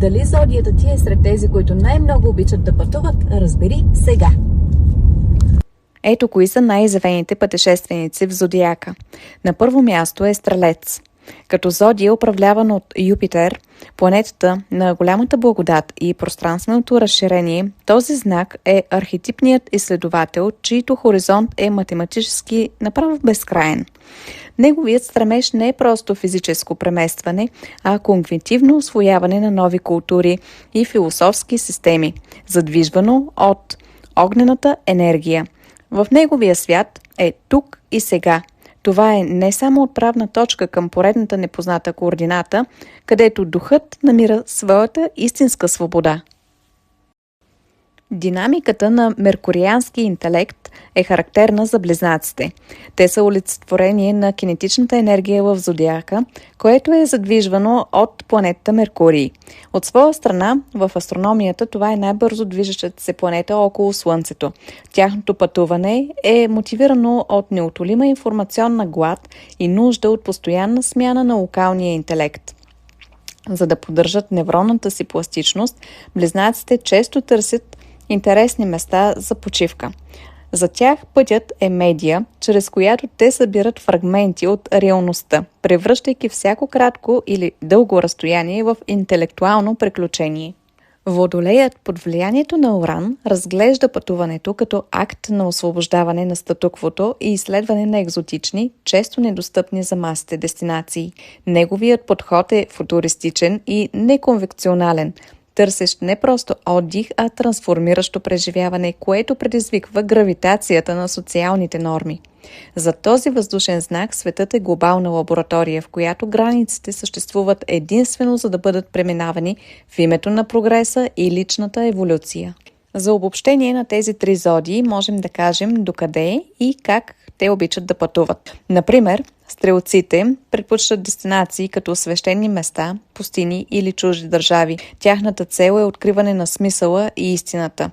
Дали зодията ти е сред тези, които най-много обичат да пътуват, разбери сега. Ето кои са най-изявените пътешественици в зодиака. На първо място е Стрелец. Като зодия, управляван от Юпитер, планетата на голямата благодат и пространственото разширение, този знак е архетипният изследовател, чийто хоризонт е математически направо безкраен. Неговият стремеж не е просто физическо преместване, а когнитивно усвояване на нови култури и философски системи, задвижвано от огнената енергия. В неговия свят е тук и сега. Това е не само отправна точка към поредната непозната координата, където духът намира своята истинска свобода. Динамиката на меркуриански интелект е характерна за близнаците. Те са олицетворение на кинетичната енергия в зодиака, което е задвижвано от планетата Меркурий. От своя страна, в астрономията това е най-бързо движещата се планета около Слънцето. Тяхното пътуване е мотивирано от неутолима информационна глад и нужда от постоянна смяна на локалния интелект. За да поддържат невронната си пластичност, близнаците често търсят интересни места за почивка. За тях пътят е медия, чрез която те събират фрагменти от реалността, превръщайки всяко кратко или дълго разстояние в интелектуално приключение. Водолеят под влиянието на Уран разглежда пътуването като акт на освобождаване на статуквото и изследване на екзотични, често недостъпни за масите дестинации. Неговият подход е футуристичен и неконвенционален, търсещ не просто отдих, а трансформиращо преживяване, което предизвиква гравитацията на социалните норми. За този въздушен знак светът е глобална лаборатория, в която границите съществуват единствено за да бъдат преминавани в името на прогреса и личната еволюция. За обобщение на тези три зодии можем да кажем докъде и как те обичат да пътуват. Например, стрелците предпочитат дестинации като свещени места, пустини или чужди държави. Тяхната цел е откриване на смисъла и истината.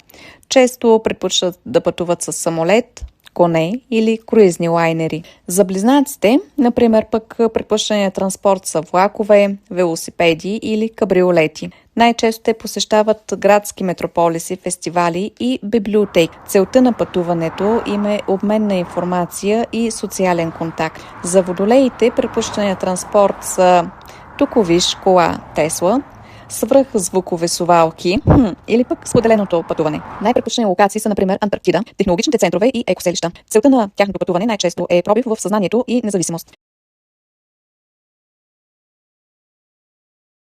Често предпочитат да пътуват с самолет, коне или круизни лайнери. За близнаците, например, пък предпочитания транспорт са влакове, велосипеди или кабриолети. Най-често те посещават градски метрополиси, фестивали и библиотеки. Целта на пътуването им е обмен на информация и социален контакт. За водолеите предпочитания транспорт са туковиш кола Тесла, свръхзвукове сувалки или пък споделеното пътуване. Най-предпочитани локации са, например, Антарктида, технологичните центрове и екоселища. Целта на тяхното пътуване най-често е пробив в съзнанието и независимост.